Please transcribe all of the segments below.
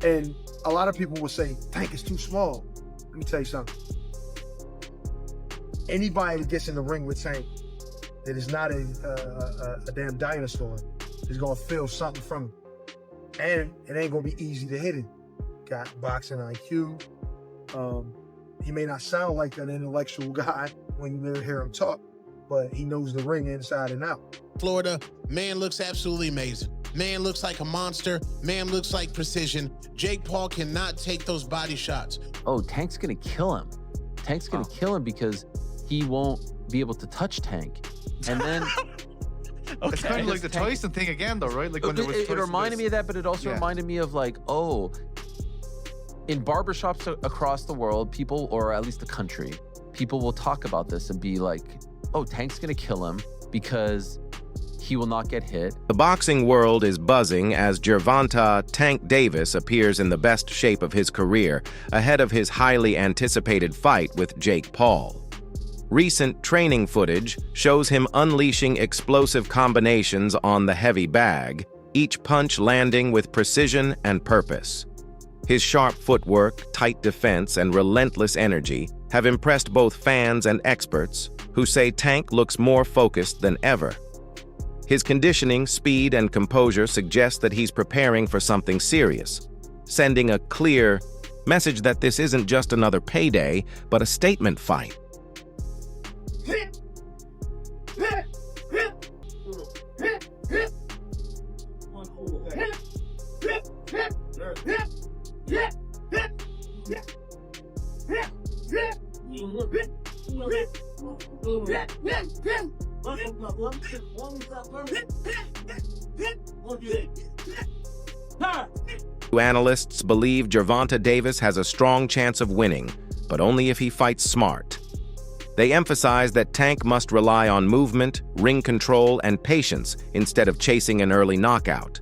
And a lot of people will say, Tank is too small. Let me tell you something. Anybody that gets in the ring with Tank that is not a damn dinosaur is gonna feel something from him. And it ain't gonna be easy to hit him. Got boxing IQ. He may not sound like an intellectual guy when you hear him talk, but he knows the ring inside and out. Florida, man looks absolutely amazing. Man looks like a monster. Man looks like precision. Jake Paul cannot take those body shots. Oh, Tank's gonna kill him. Tank's gonna kill him because he won't be able to touch Tank. And then It's kind of like the Tyson thing again, though, right? Like when there was it reminded me of that, but it also reminded me of like, oh, in barbershops across the world, people, or at least the country, people will talk about this and be like, oh, Tank's gonna kill him because he will not get hit. The boxing world is buzzing as Gervonta Tank Davis appears in the best shape of his career, ahead of his highly anticipated fight with Jake Paul. Recent training footage shows him unleashing explosive combinations on the heavy bag, each punch landing with precision and purpose. His sharp footwork, tight defense, and relentless energy have impressed both fans and experts, who say Tank looks more focused than ever. His conditioning, speed, and composure suggest that he's preparing for something serious, sending a clear message that this isn't just another payday, but a statement fight. Analysts believe Gervonta Davis has a strong chance of winning, but only if he fights smart. They emphasize that Tank must rely on movement, ring control, and patience instead of chasing an early knockout.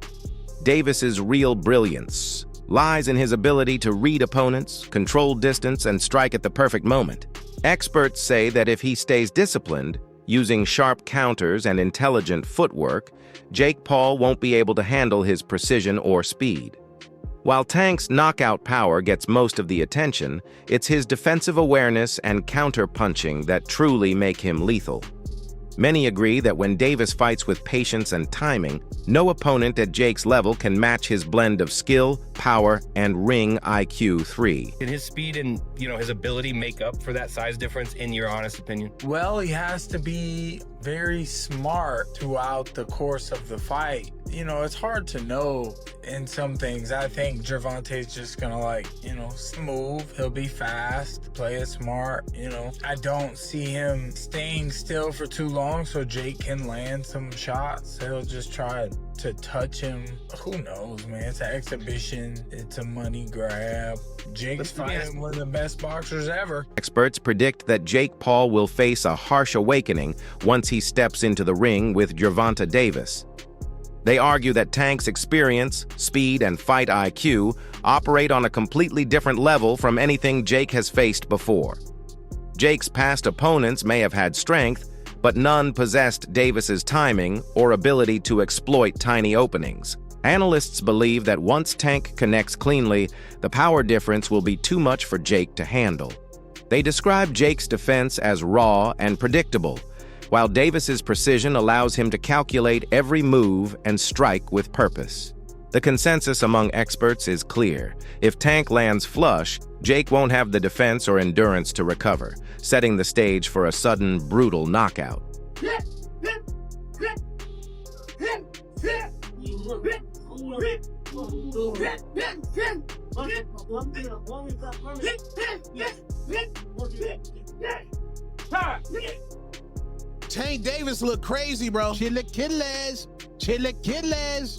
Davis's real brilliance lies in his ability to read opponents, control distance, and strike at the perfect moment. Experts say that if he stays disciplined, using sharp counters and intelligent footwork, Jake Paul won't be able to handle his precision or speed. While Tank's knockout power gets most of the attention, it's his defensive awareness and counter-punching that truly make him lethal. Many agree that when Davis fights with patience and timing, no opponent at Jake's level can match his blend of skill, power, and ring IQ 3. Can his speed and, his ability make up for that size difference, in your honest opinion? Well, he has to be very smart throughout the course of the fight. It's hard to know in some things. I think Gervonta's just gonna move. He'll be fast, play it smart, I don't see him staying still for too long so Jake can land some shots. He'll just try to touch him. Who knows, man? It's an exhibition. It's a money grab. Jake's fighting one of the best boxers ever. Experts predict that Jake Paul will face a harsh awakening once he steps into the ring with Gervonta Davis. They argue that Tank's experience, speed, and fight IQ operate on a completely different level from anything Jake has faced before. Jake's past opponents may have had strength, but none possessed Davis's timing or ability to exploit tiny openings. Analysts believe that once Tank connects cleanly, the power difference will be too much for Jake to handle. They describe Jake's defense as raw and predictable, while Davis's precision allows him to calculate every move and strike with purpose. The consensus among experts is clear. If Tank lands flush, Jake won't have the defense or endurance to recover, setting the stage for a sudden, brutal knockout. Tank Davis look crazy, bro. Chilaquiles.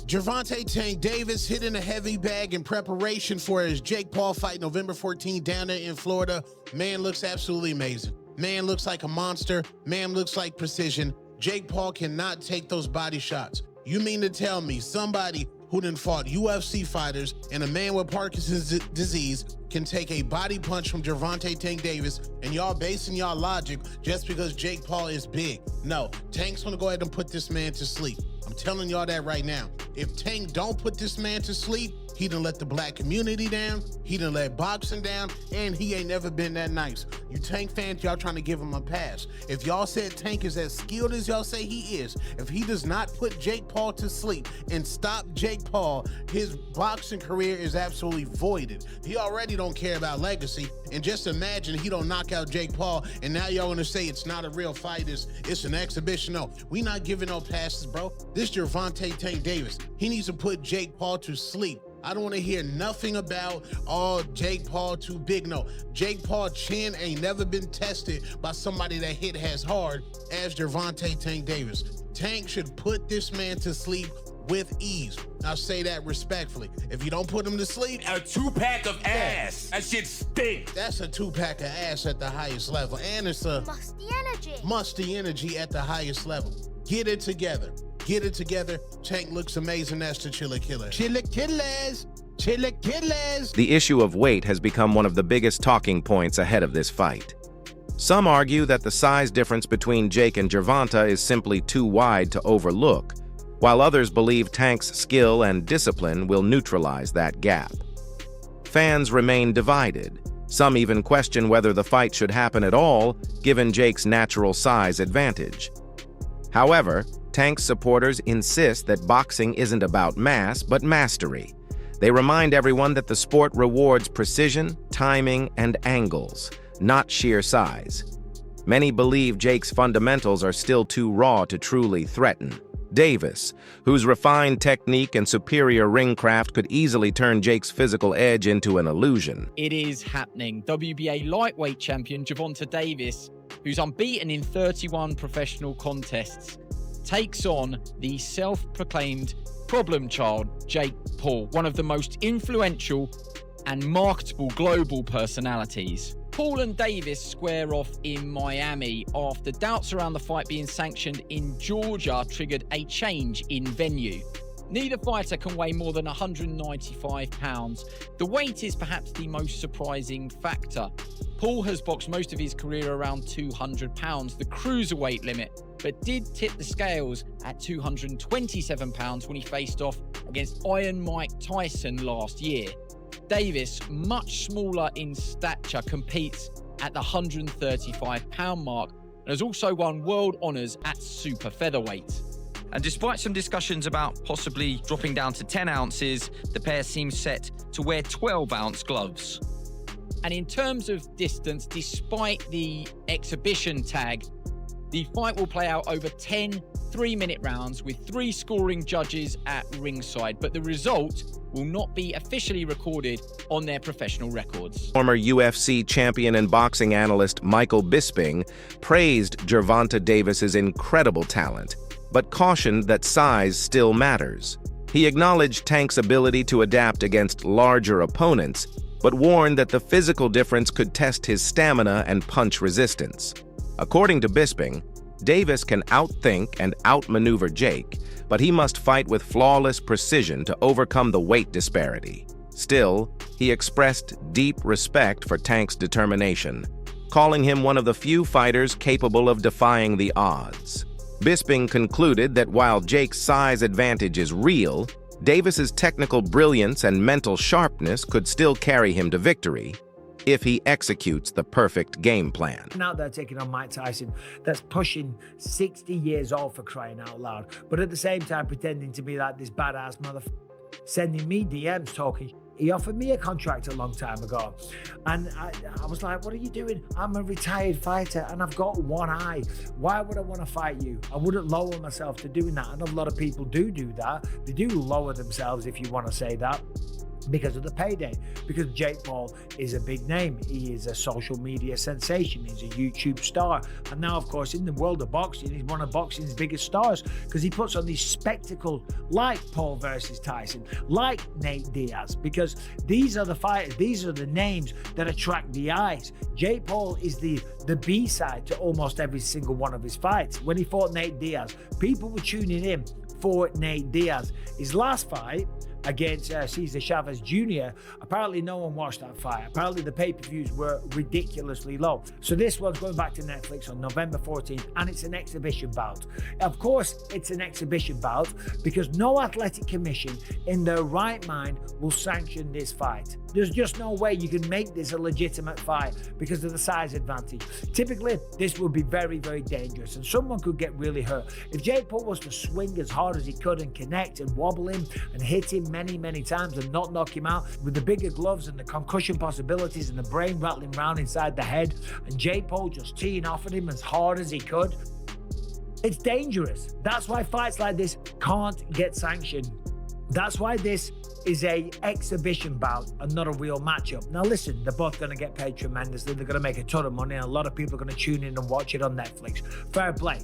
Gervonta Tank Davis hitting a heavy bag in preparation for his Jake Paul fight November 14th down there in Florida. Man looks absolutely amazing. Man looks like a monster. Man looks like precision. Jake Paul cannot take those body shots. You mean to tell me somebody who done fought UFC fighters and a man with Parkinson's disease can take a body punch from Gervonta Tank Davis, and y'all basing y'all logic just because Jake Paul is big? No, Tank's gonna go ahead and put this man to sleep. I'm telling y'all that right now. If Tank don't put this man to sleep, He done let the black community down. He done let boxing down, and he ain't never been that nice. You Tank fans, y'all trying to give him a pass. If y'all said Tank is as skilled as y'all say he is, if he does not put Jake Paul to sleep and stop Jake Paul, his boxing career is absolutely voided. He already don't care about legacy, and just imagine he don't knock out Jake Paul, and now y'all gonna say it's not a real fight, it's an exhibition. No, we not giving no passes, bro. This Gervonta Tank Davis, he needs to put Jake Paul to sleep. I don't want to hear nothing about, oh, Jake Paul too big. No, Jake Paul chin ain't never been tested by somebody that hit as hard as Gervonta Tank Davis. Tank should put this man to sleep with ease. I'll say that respectfully. If you don't put him to sleep, a 2-pack of ass. That shit stink. That's a 2-pack of ass at the highest level. And it's a musty energy at the highest level. Get it together. Get it together. Tank looks amazing. That's the Chilla Killer. Chilla Killers. Chilla Killers. The issue of weight has become one of the biggest talking points ahead of this fight. Some argue that the size difference between Jake and Gervonta is simply too wide to overlook, while others believe Tank's skill and discipline will neutralize that gap. Fans remain divided. Some even question whether the fight should happen at all, given Jake's natural size advantage. However, Tank's supporters insist that boxing isn't about mass, but mastery. They remind everyone that the sport rewards precision, timing, and angles, not sheer size. Many believe Jake's fundamentals are still too raw to truly threaten. Davis, whose refined technique and superior ring craft could easily turn Jake's physical edge into an illusion. It is happening. WBA lightweight champion Gervonta Davis, who's unbeaten in 31 professional contests, takes on the self-proclaimed problem child, Jake Paul, one of the most influential and marketable global personalities. Paul and Davis square off in Miami after doubts around the fight being sanctioned in Georgia triggered a change in venue. Neither fighter can weigh more than 195 pounds. The weight is perhaps the most surprising factor. Paul has boxed most of his career around 200 pounds, the cruiserweight limit, but did tip the scales at 227 pounds when he faced off against Iron Mike Tyson last year. Davis, much smaller in stature, competes at the 135 pound mark and has also won world honours at super featherweight. And despite some discussions about possibly dropping down to 10 ounces, the pair seem set to wear 12-ounce gloves. And in terms of distance, despite the exhibition tag, the fight will play out over 10 3-minute rounds with 3 scoring judges at ringside, but the result will not be officially recorded on their professional records. Former UFC champion and boxing analyst Michael Bisping praised Gervonta Davis's incredible talent, but cautioned that size still matters. He acknowledged Tank's ability to adapt against larger opponents, but warned that the physical difference could test his stamina and punch resistance. According to Bisping, Davis can outthink and outmaneuver Jake, but he must fight with flawless precision to overcome the weight disparity. Still, he expressed deep respect for Tank's determination, calling him one of the few fighters capable of defying the odds. Bisping concluded that while Jake's size advantage is real, Davis's technical brilliance and mental sharpness could still carry him to victory if he executes the perfect game plan. Out there taking on Mike Tyson that's pushing 60 years old, for crying out loud, but at the same time pretending to be like this badass motherfucker, sending me DMs talking. He offered me a contract a long time ago, and I was like, what are you doing? I'm a retired fighter and I've got one eye. Why would I want to fight you? I wouldn't lower myself to doing that. And a lot of people do that. They do lower themselves, if you want to say that, because of the payday, because Jake Paul is a big name. He is a social media sensation. He's a YouTube star. And now, of course, in the world of boxing, he's one of boxing's biggest stars because he puts on these spectacles like Paul versus Tyson, like Nate Diaz, because these are the fighters, these are the names that attract the eyes. Jake Paul is the B-side to almost every single one of his fights. When he fought Nate Diaz, people were tuning in for Nate Diaz. His last fight against Cesar Chavez Jr., apparently no one watched that fight. Apparently the pay-per-views were ridiculously low. So this one's going back to Netflix on November 14th, and it's an exhibition bout. Of course, it's an exhibition bout because no athletic commission in their right mind will sanction this fight. There's just no way you can make this a legitimate fight because of the size advantage. Typically, this would be very, very dangerous and someone could get really hurt. If Jake Paul was to swing as hard as he could and connect and wobble him and hit him many, many times and not knock him out with the bigger gloves and the concussion possibilities and the brain rattling around inside the head and Jake Paul just teeing off at him as hard as he could, it's dangerous. That's why fights like this can't get sanctioned. That's why this is a exhibition bout and not a real matchup. Now listen, they're both going to get paid tremendously. They're going to make a ton of money and a lot of people are going to tune in and watch it on Netflix. Fair play.